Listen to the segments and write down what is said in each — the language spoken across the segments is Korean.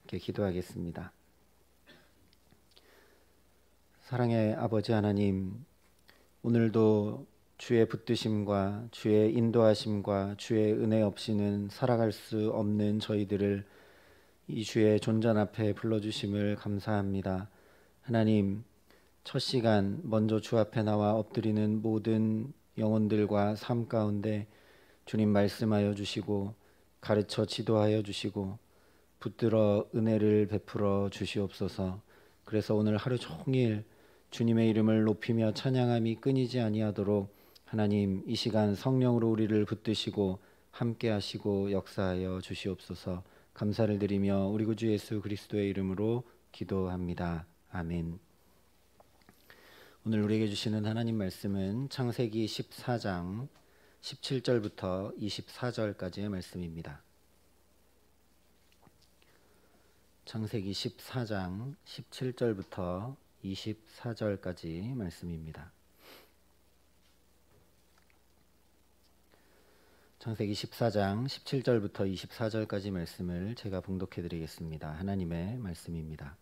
함께 기도하겠습니다. 사랑의 아버지 하나님, 오늘도 주의 붙드심과 주의 인도하심과 주의 은혜 없이는 살아갈 수 없는 저희들을 이 주의 존전 앞에 불러주심을 감사합니다. 하나님, 첫 시간 먼저 주 앞에 나와 엎드리는 모든 영혼들과 삶 가운데 주님 말씀하여 주시고 가르쳐 지도하여 주시고 붙들어 은혜를 베풀어 주시옵소서. 그래서 오늘 하루 종일 주님의 이름을 높이며 찬양함이 끊이지 아니하도록 하나님 이 시간 성령으로 우리를 붙드시고 함께 하시고 역사하여 주시옵소서. 감사를 드리며 우리 구주 예수 그리스도의 이름으로 기도합니다. 아멘. 오늘 우리에게 주시는 하나님 말씀은 창세기 14장 17절부터 24절까지의 말씀입니다. 창세기 14장 17절부터 24절까지 말씀입니다. 창세기 14장 17절부터 24절까지 말씀을 제가 봉독해 드리겠습니다. 하나님의 말씀입니다.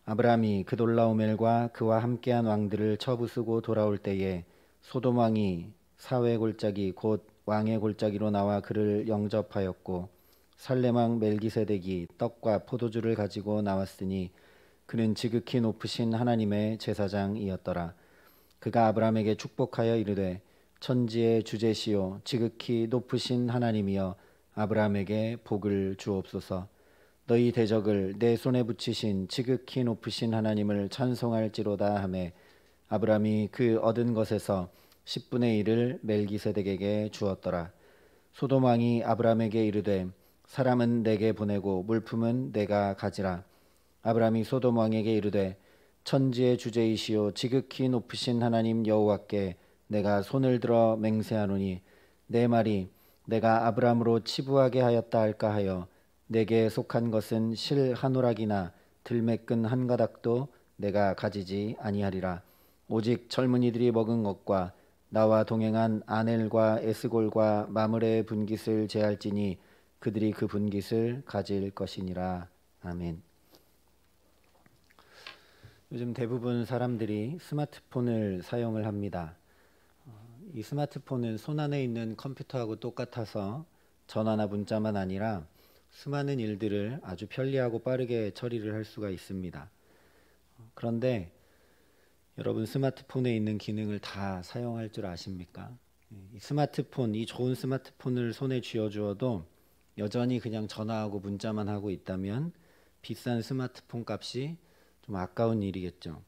아브라함이 그돌라오멜과 그와 함께한 왕들을 쳐부수고 돌아올 때에 소돔 왕이 사회 골짜기 곧 왕의 골짜기로 나와 그를 영접하였고 살렘 왕 멜기세덱이 떡과 포도주를 가지고 나왔으니 그는 지극히 높으신 하나님의 제사장이었더라. 그가 아브라함에게 축복하여 이르되 천지의 주제시요 지극히 높으신 하나님이여 아브라함에게 복을 주옵소서. 너희 대적을 내 손에 붙이신 지극히 높으신 하나님을 찬송할지로다 하매 아브라함이 그 얻은 것에서 10분의 1을 멜기세덱에게 주었더라. 소돔 왕이 아브라함에게 이르되 사람은 내게 보내고 물품은 내가 가지라. 아브라함이 소돔 왕에게 이르되 천지의 주제이시오 지극히 높으신 하나님 여호와께 내가 손을 들어 맹세하노니 내 말이 내가 아브라함으로 치부하게 하였다 할까 하여 내게 속한 것은 실 한 오락이나 들매끈 한 가닥도 내가 가지지 아니하리라. 오직 젊은이들이 먹은 것과 나와 동행한 아넬과 에스골과 마므레의 분깃을 제할지니 그들이 그 분깃을 가질 것이니라. 아멘. 요즘 대부분 사람들이 스마트폰을 사용을 합니다. 이 스마트폰은 손안에 있는 컴퓨터하고 똑같아서 전화나 문자만 아니라 수많은 일들을 아주 편리하고 빠르게 처리를 할 수가 있습니다. 그런데 여러분 스마트폰에 있는 기능을 다 사용할 줄 아십니까? 이 스마트폰, 이 좋은 스마트폰을 손에 쥐어주어도 여전히 그냥 전화하고 문자만 하고 있다면 비싼 스마트폰 값이 좀 아까운 일이겠죠.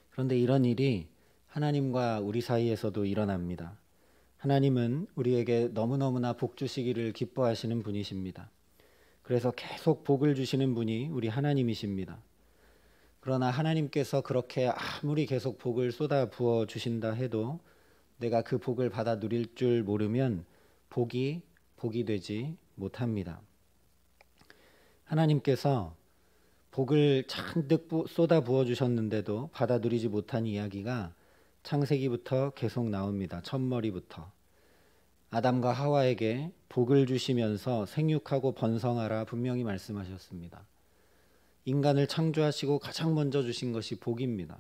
그런데 이런 일이 하나님과 우리 사이에서도 일어납니다. 하나님은 우리에게 너무너무나 복 주시기를 기뻐하시는 분이십니다. 그래서 계속 복을 주시는 분이 우리 하나님이십니다. 그러나 하나님께서 그렇게 아무리 계속 복을 쏟아 부어 주신다 해도 내가 그 복을 받아 누릴 줄 모르면 복이 되지 못합니다. 하나님께서 복을 잔뜩 쏟아 부어 주셨는데도 받아 누리지 못한 이야기가 창세기부터 계속 나옵니다. 첫머리부터. 아담과 하와에게 복을 주시면서 생육하고 번성하라 분명히 말씀하셨습니다. 인간을 창조하시고 가장 먼저 주신 것이 복입니다.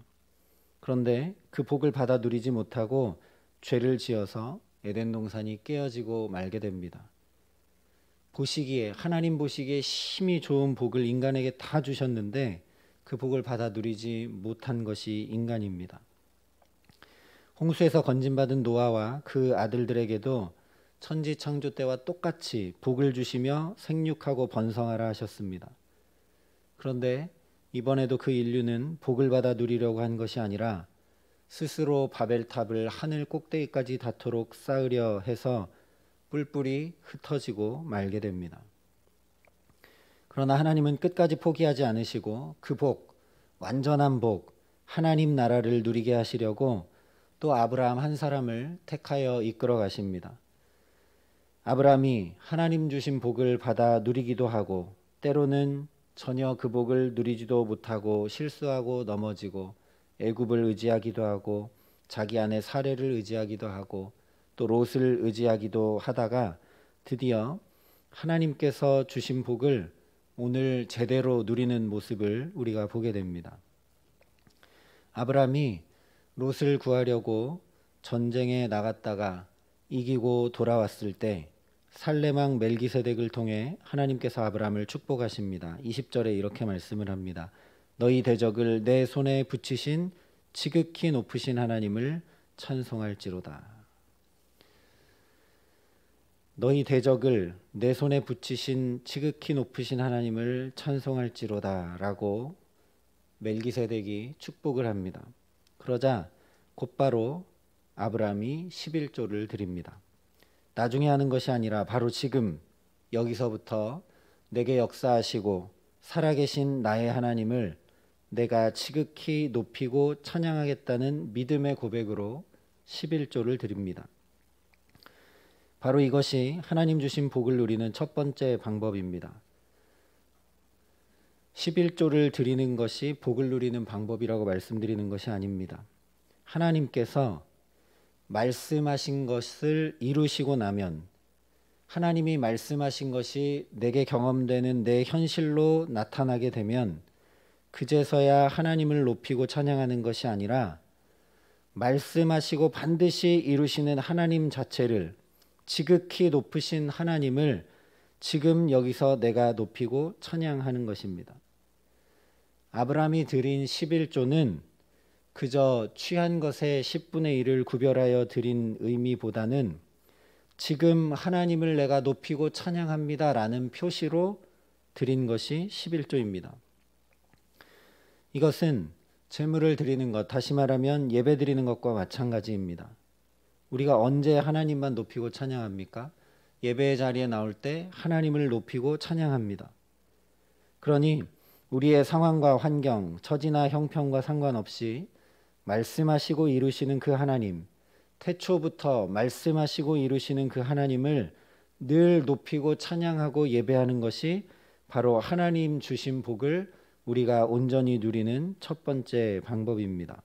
그런데 그 복을 받아 누리지 못하고 죄를 지어서 에덴 동산이 깨어지고 말게 됩니다. 하나님 보시기에 심히 좋은 복을 인간에게 다 주셨는데 그 복을 받아 누리지 못한 것이 인간입니다. 홍수에서 건진받은 노아와 그 아들들에게도 천지 창조 때와 똑같이 복을 주시며 생육하고 번성하라 하셨습니다. 그런데 이번에도 그 인류는 복을 받아 누리려고 한 것이 아니라 스스로 바벨탑을 하늘 꼭대기까지 닿도록 쌓으려 해서 뿔뿔이 흩어지고 말게 됩니다. 그러나 하나님은 끝까지 포기하지 않으시고 그 복, 완전한 복, 하나님 나라를 누리게 하시려고 또 아브라함 한 사람을 택하여 이끌어 가십니다. 아브라함이 하나님 주신 복을 받아 누리기도 하고 때로는 전혀 그 복을 누리지도 못하고 실수하고 넘어지고 애굽을 의지하기도 하고 자기 아내 사레를 의지하기도 하고 또 롯을 의지하기도 하다가 드디어 하나님께서 주신 복을 오늘 제대로 누리는 모습을 우리가 보게 됩니다. 아브라함이 롯을 구하려고 전쟁에 나갔다가 이기고 돌아왔을 때 살레망 멜기세덱을 통해 하나님께서 아브라함을 축복하십니다. 20절에 이렇게 말씀을 합니다. 너희 대적을 내 손에 붙이신 지극히 높으신 하나님을 찬송할지로다. 너희 대적을 내 손에 붙이신 지극히 높으신 하나님을 찬송할지로다 라고 멜기세덱이 축복을 합니다. 그러자 곧바로 아브라함이 11조를 드립니다. 나중에 하는 것이 아니라 바로 지금 여기서부터 내게 역사하시고 살아계신 나의 하나님을 내가 지극히 높이고 찬양하겠다는 믿음의 고백으로 11조를 드립니다. 바로 이것이 하나님 주신 복을 누리는 첫 번째 방법입니다. 11조를 드리는 것이 복을 누리는 방법이라고 말씀드리는 것이 아닙니다. 하나님께서 말씀하신 것을 이루시고 나면, 하나님이 말씀하신 것이 내게 경험되는 내 현실로 나타나게 되면 그제서야 하나님을 높이고 찬양하는 것이 아니라 말씀하시고 반드시 이루시는 하나님 자체를, 지극히 높으신 하나님을 지금 여기서 내가 높이고 찬양하는 것입니다. 아브라함이 드린 11조는 그저 취한 것의 10분의 1을 구별하여 드린 의미보다는 지금 하나님을 내가 높이고 찬양합니다 라는 표시로 드린 것이 11조입니다. 이것은 제물을 드리는 것, 다시 말하면 예배 드리는 것과 마찬가지입니다. 우리가 언제 하나님만 높이고 찬양합니까? 예배의 자리에 나올 때 하나님을 높이고 찬양합니다. 그러니 우리의 상황과 환경, 처지나 형편과 상관없이 말씀하시고 이루시는 그 하나님, 태초부터 말씀하시고 이루시는 그 하나님을 늘 높이고 찬양하고 예배하는 것이 바로 하나님 주신 복을 우리가 온전히 누리는 첫 번째 방법입니다.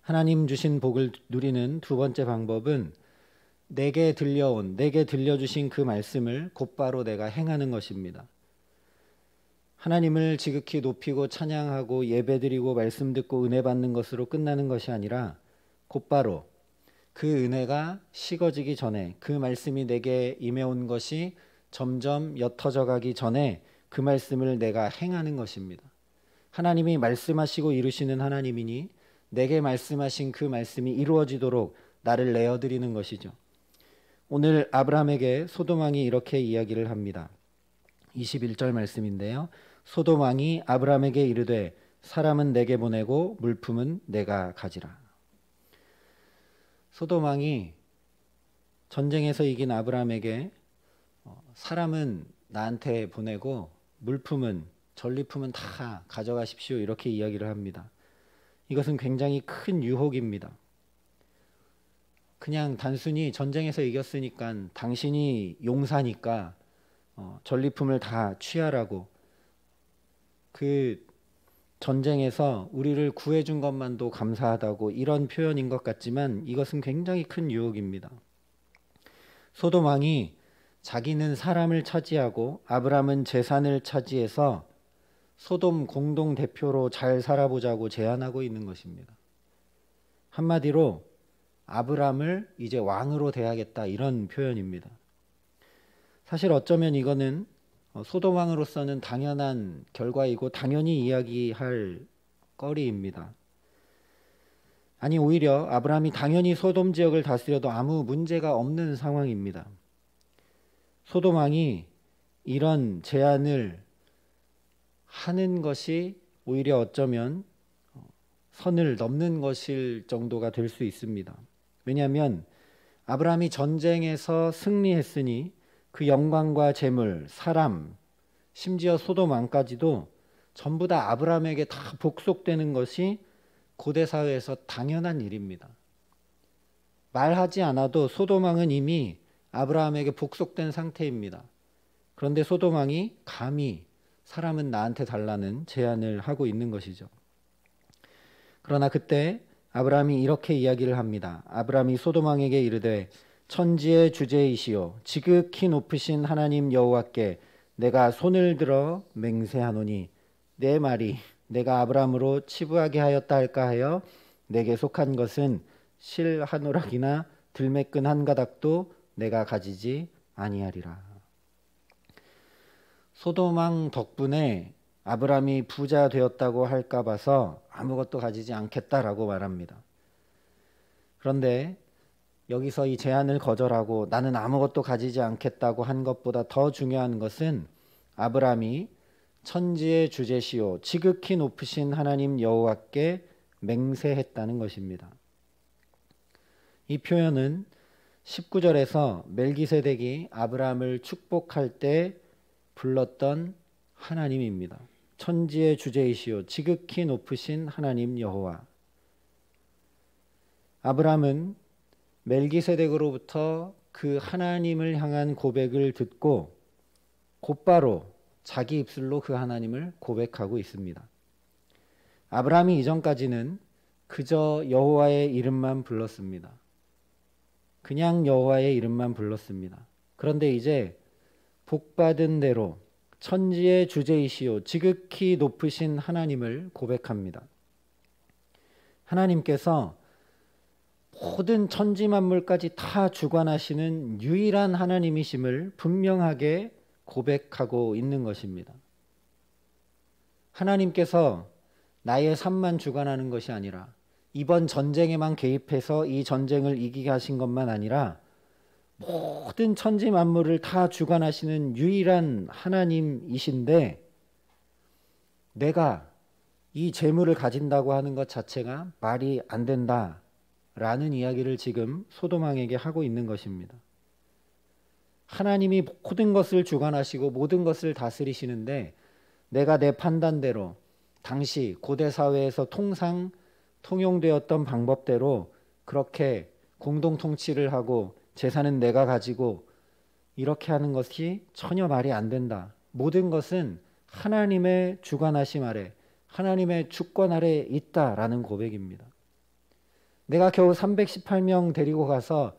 하나님 주신 복을 누리는 두 번째 방법은 내게 들려주신 그 말씀을 곧바로 내가 행하는 것입니다. 하나님을 지극히 높이고 찬양하고 예배드리고 말씀 듣고 은혜 받는 것으로 끝나는 것이 아니라 곧바로 그 은혜가 식어지기 전에, 그 말씀이 내게 임해온 것이 점점 옅어져 가기 전에 그 말씀을 내가 행하는 것입니다. 하나님이 말씀하시고 이루시는 하나님이니 내게 말씀하신 그 말씀이 이루어지도록 나를 내어드리는 것이죠. 오늘 아브라함에게 소돔 왕이 이렇게 이야기를 합니다. 21절 말씀인데요. 소돔 왕이 아브라함에게 이르되 사람은 내게 보내고 물품은 내가 가지라. 소돔 왕이 전쟁에서 이긴 아브라함에게 사람은 나한테 보내고 물품은, 전리품은 다 가져가십시오 이렇게 이야기를 합니다. 이것은 굉장히 큰 유혹입니다. 그냥 단순히 전쟁에서 이겼으니까 당신이 용사니까 전리품을 다 취하라고, 그 전쟁에서 우리를 구해준 것만도 감사하다고, 이런 표현인 것 같지만 이것은 굉장히 큰 유혹입니다. 소돔 왕이 자기는 사람을 차지하고 아브라함은 재산을 차지해서 소돔 공동 대표로 잘 살아보자고 제안하고 있는 것입니다. 한마디로 아브라함을 이제 왕으로 대하겠다, 이런 표현입니다. 사실 어쩌면 이거는 소돔 왕으로서는 당연한 결과이고 당연히 이야기할 거리입니다. 아니, 오히려 아브라함이 당연히 소돔 지역을 다스려도 아무 문제가 없는 상황입니다. 소돔 왕이 이런 제안을 하는 것이 오히려 어쩌면 선을 넘는 것일 정도가 될 수 있습니다. 왜냐하면 아브라함이 전쟁에서 승리했으니 그 영광과 재물, 사람, 심지어 소돔 왕까지도 전부 다 아브라함에게 다 복속되는 것이 고대 사회에서 당연한 일입니다. 말하지 않아도 소돔 왕은 이미 아브라함에게 복속된 상태입니다. 그런데 소돔 왕이 감히 사람은 나한테 달라는 제안을 하고 있는 것이죠. 그러나 그때 아브라함이 이렇게 이야기를 합니다. 아브라함이 소돔 왕에게 이르되 천지의 주제이시오 지극히 높으신 하나님 여호와께 내가 손을 들어 맹세하노니 내 말이 내가 아브라함으로 치부하게 하였다 할까 하여 내게 속한 것은 실 한 오락이나 들매끈 한 가닥도 내가 가지지 아니하리라. 소돔왕 덕분에 아브라함이 부자 되었다고 할까 봐서 아무것도 가지지 않겠다라고 말합니다. 그런데 여기서 이 제안을 거절하고 나는 아무것도 가지지 않겠다고 한 것보다 더 중요한 것은 아브라함이 천지의 주제시요 지극히 높으신 하나님 여호와께 맹세했다는 것입니다. 이 표현은 19절에서 멜기세덱이 아브라함을 축복할 때 불렀던 하나님입니다. 천지의 주제이시요 지극히 높으신 하나님 여호와. 아브라함은 멜기세덱으로부터 그 하나님을 향한 고백을 듣고 곧바로 자기 입술로 그 하나님을 고백하고 있습니다. 아브라함이 이전까지는 그저 여호와의 이름만 불렀습니다. 그냥 여호와의 이름만 불렀습니다. 그런데 이제 복받은 대로 천지의 주제이시요 지극히 높으신 하나님을 고백합니다. 하나님께서 모든 천지 만물까지 다 주관하시는 유일한 하나님이심을 분명하게 고백하고 있는 것입니다. 하나님께서 나의 삶만 주관하는 것이 아니라 이번 전쟁에만 개입해서 이 전쟁을 이기게 하신 것만 아니라 모든 천지 만물을 다 주관하시는 유일한 하나님이신데 내가 이 재물을 가진다고 하는 것 자체가 말이 안 된다라는 이야기를 지금 소돔왕에게 하고 있는 것입니다. 하나님이 모든 것을 주관하시고 모든 것을 다스리시는데 내가 내 판단대로 당시 고대 사회에서 통용되었던 방법대로 그렇게 공동 통치를 하고 재산은 내가 가지고 이렇게 하는 것이 전혀 말이 안 된다. 모든 것은 하나님의 주관하심 아래 하나님의 주권 아래 있다라는 고백입니다. 내가 겨우 318명 데리고 가서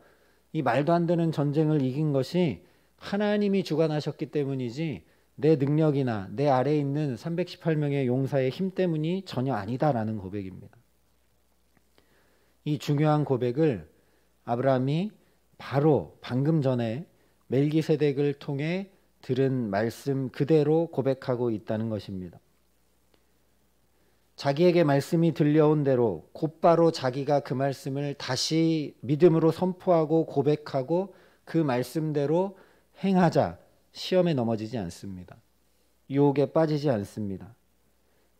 이 말도 안 되는 전쟁을 이긴 것이 하나님이 주관하셨기 때문이지 내 능력이나 내 아래에 있는 318명의 용사의 힘 때문이 전혀 아니다라는 고백입니다. 이 중요한 고백을 아브라함이 바로 방금 전에 멜기세덱을 통해 들은 말씀 그대로 고백하고 있다는 것입니다. 자기에게 말씀이 들려온 대로 곧바로 자기가 그 말씀을 다시 믿음으로 선포하고 고백하고 그 말씀대로 행하자 시험에 넘어지지 않습니다. 유혹에 빠지지 않습니다.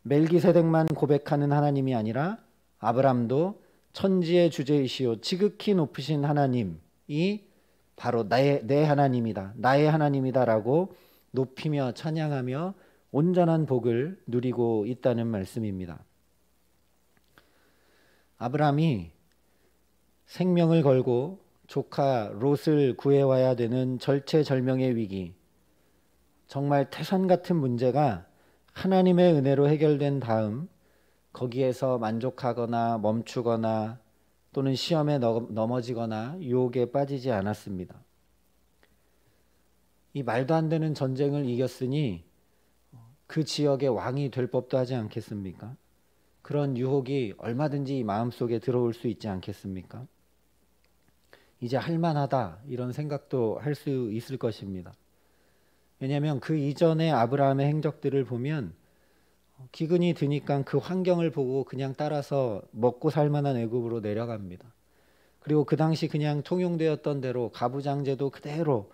멜기세덱만 고백하는 하나님이 아니라 아브라함도 천지의 주제이시요 지극히 높으신 하나님이 바로 내 하나님이다, 나의 하나님이다라고 높이며 찬양하며 온전한 복을 누리고 있다는 말씀입니다. 아브라함이 생명을 걸고 조카 롯을 구해와야 되는 절체절명의 위기, 정말 태산 같은 문제가 하나님의 은혜로 해결된 다음 거기에서 만족하거나 멈추거나 또는 시험에 넘어지거나 유혹에 빠지지 않았습니다. 이 말도 안 되는 전쟁을 이겼으니 그 지역의 왕이 될 법도 하지 않겠습니까? 그런 유혹이 얼마든지 이 마음속에 들어올 수 있지 않겠습니까? 이제 할만하다 이런 생각도 할 수 있을 것입니다. 왜냐하면 그 이전의 아브라함의 행적들을 보면 기근이 드니까 그 환경을 보고 그냥 따라서 먹고 살만한 애굽으로 내려갑니다. 그리고 그 당시 그냥 통용되었던 대로 가부장제도 그대로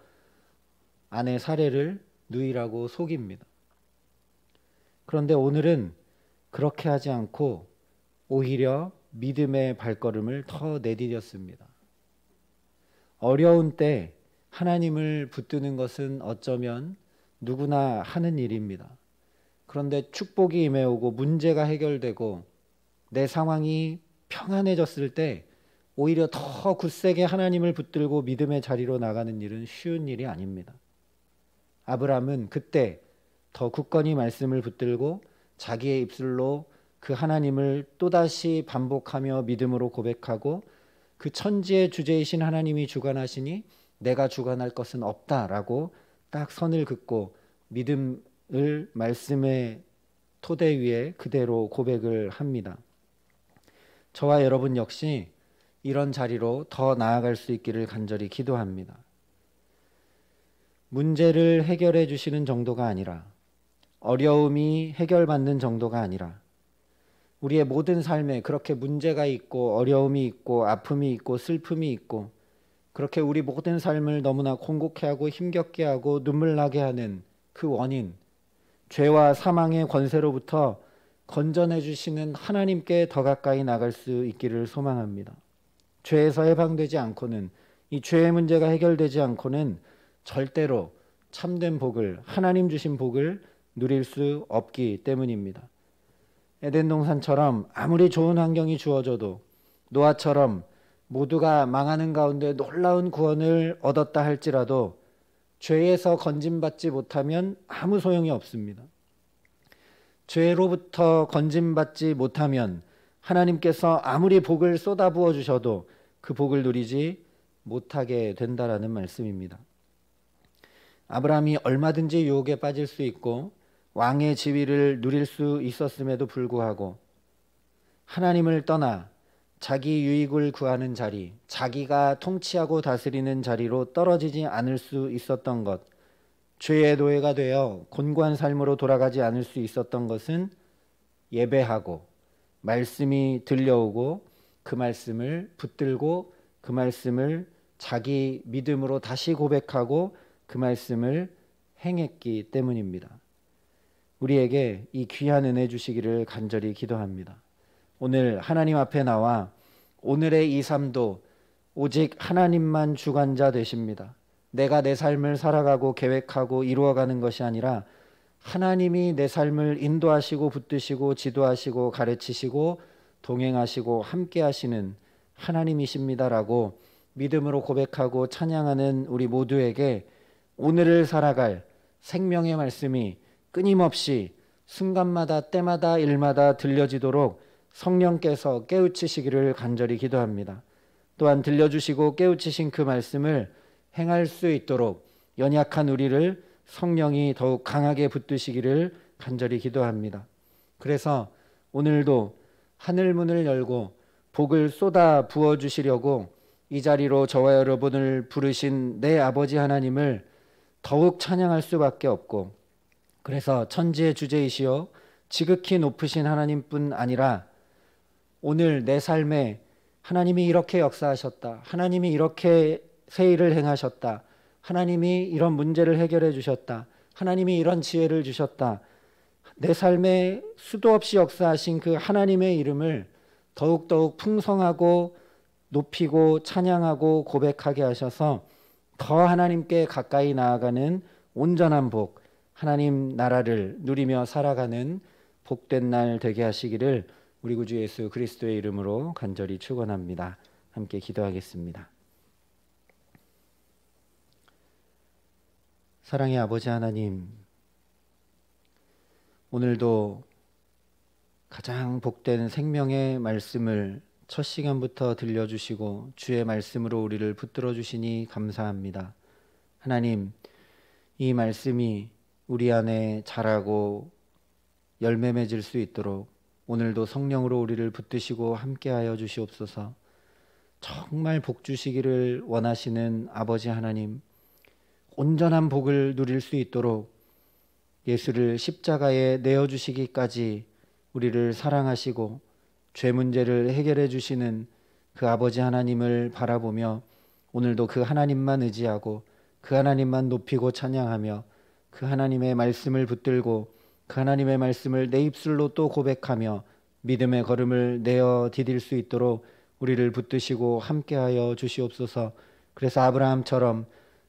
아내 사례를 누이라고 속입니다. 그런데 오늘은 그렇게 하지 않고 오히려 믿음의 발걸음을 더 내디뎠습니다. 어려운 때 하나님을 붙드는 것은 어쩌면 누구나 하는 일입니다. 그런데 축복이 임해오고 문제가 해결되고 내 상황이 평안해졌을 때 오히려 더 굳세게 하나님을 붙들고 믿음의 자리로 나가는 일은 쉬운 일이 아닙니다. 아브라함은 그때 더 굳건히 말씀을 붙들고 자기의 입술로 그 하나님을 또다시 반복하며 믿음으로 고백하고 그 천지의 주제이신 하나님이 주관하시니 내가 주관할 것은 없다라고 딱 선을 긋고 믿음을 말씀의 토대 위에 그대로 고백을 합니다. 저와 여러분 역시 이런 자리로 더 나아갈 수 있기를 간절히 기도합니다. 문제를 해결해 주시는 정도가 아니라, 어려움이 해결받는 정도가 아니라, 우리의 모든 삶에 그렇게 문제가 있고 어려움이 있고 아픔이 있고 슬픔이 있고, 그렇게 우리 모든 삶을 너무나 곤곡해하고 힘겹게 하고 눈물 나게 하는 그 원인, 죄와 사망의 권세로부터 건져내 주시는 하나님께 더 가까이 나갈 수 있기를 소망합니다. 죄에서 해방되지 않고는, 이 죄의 문제가 해결되지 않고는 절대로 참된 복을, 하나님 주신 복을 누릴 수 없기 때문입니다. 에덴 동산처럼 아무리 좋은 환경이 주어져도, 노아처럼 모두가 망하는 가운데 놀라운 구원을 얻었다 할지라도 죄에서 건짐받지 못하면 아무 소용이 없습니다. 죄로부터 건짐받지 못하면 하나님께서 아무리 복을 쏟아부어 주셔도 그 복을 누리지 못하게 된다라는 말씀입니다. 아브라함이 얼마든지 유혹에 빠질 수 있고 왕의 지위를 누릴 수 있었음에도 불구하고 하나님을 떠나 자기 유익을 구하는 자리, 자기가 통치하고 다스리는 자리로 떨어지지 않을 수 있었던 것, 죄의 노예가 되어 곤고한 삶으로 돌아가지 않을 수 있었던 것은 예배하고 말씀이 들려오고 그 말씀을 붙들고 그 말씀을 자기 믿음으로 다시 고백하고 그 말씀을 행했기 때문입니다. 우리에게 이 귀한 은혜 주시기를 간절히 기도합니다. 오늘 하나님 앞에 나와 오늘의 이 삶도 오직 하나님만 주관자 되십니다. 내가 내 삶을 살아가고 계획하고 이루어가는 것이 아니라 하나님이 내 삶을 인도하시고 붙드시고 지도하시고 가르치시고 동행하시고 함께 하시는 하나님이십니다라고 믿음으로 고백하고 찬양하는 우리 모두에게 오늘을 살아갈 생명의 말씀이 끊임없이 순간마다 때마다 일마다 들려지도록 성령께서 깨우치시기를 간절히 기도합니다. 또한 들려주시고 깨우치신 그 말씀을 행할 수 있도록 연약한 우리를 성령이 더욱 강하게 붙드시기를 간절히 기도합니다. 그래서 오늘도 하늘 문을 열고 복을 쏟아 부어주시려고 이 자리로 저와 여러분을 부르신 내 아버지 하나님을 더욱 찬양할 수밖에 없고, 그래서 천지의 주제이시여 지극히 높으신 하나님뿐 아니라 오늘 내 삶에 하나님이 이렇게 역사하셨다, 하나님이 이렇게 새 일을 행하셨다, 하나님이 이런 문제를 해결해 주셨다, 하나님이 이런 지혜를 주셨다, 내 삶에 수도 없이 역사하신 그 하나님의 이름을 더욱더욱 풍성하고 높이고 찬양하고 고백하게 하셔서 더 하나님께 가까이 나아가는 온전한 복, 하나님 나라를 누리며 살아가는 복된 날 되게 하시기를 우리 구주 예수 그리스도의 이름으로 간절히 축원합니다. 함께 기도하겠습니다. 사랑의 아버지 하나님, 오늘도 가장 복된 생명의 말씀을 첫 시간부터 들려주시고 주의 말씀으로 우리를 붙들어 주시니 감사합니다. 하나님, 이 말씀이 우리 안에 자라고 열매 맺을 수 있도록 오늘도 성령으로 우리를 붙드시고 함께하여 주시옵소서. 정말 복 주시기를 원하시는 아버지 하나님, 온전한 복을 누릴 수 있도록 예수를 십자가에 내어주시기까지 우리를 사랑하시고 죄 문제를 해결해 주시는 그 아버지 하나님을 바라보며 오늘도 그 하나님만 의지하고 그 하나님만 높이고 찬양하며 그 하나님의 말씀을 붙들고 그 하나님의 말씀을 내 입술로 또 고백하며 믿음의 걸음을 내어 디딜 수 있도록 우리를 붙드시고 함께하여 주시옵소서. 그래서 아브라함처럼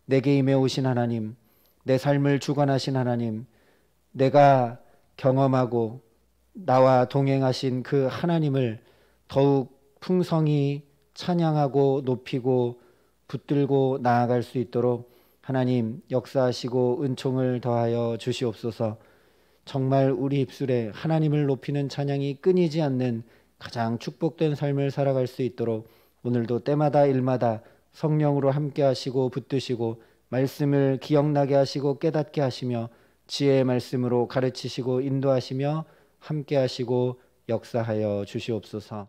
내게 임해오신 하나님, 내 삶을 주관하신 하나님, 내가 경험하고 나와 동행하신 그 하나님을 더욱 풍성히 찬양하고 높이고 붙들고 나아갈 수 있도록 하나님 역사하시고 은총을 더하여 주시옵소서. 정말 우리 입술에 하나님을 높이는 찬양이 끊이지 않는 가장 축복된 삶을 살아갈 수 있도록 오늘도 때마다 일마다 성령으로 함께 하시고 붙드시고 말씀을 기억나게 하시고 깨닫게 하시며 지혜의 말씀으로 가르치시고 인도하시며 함께하시고 역사하여 주시옵소서.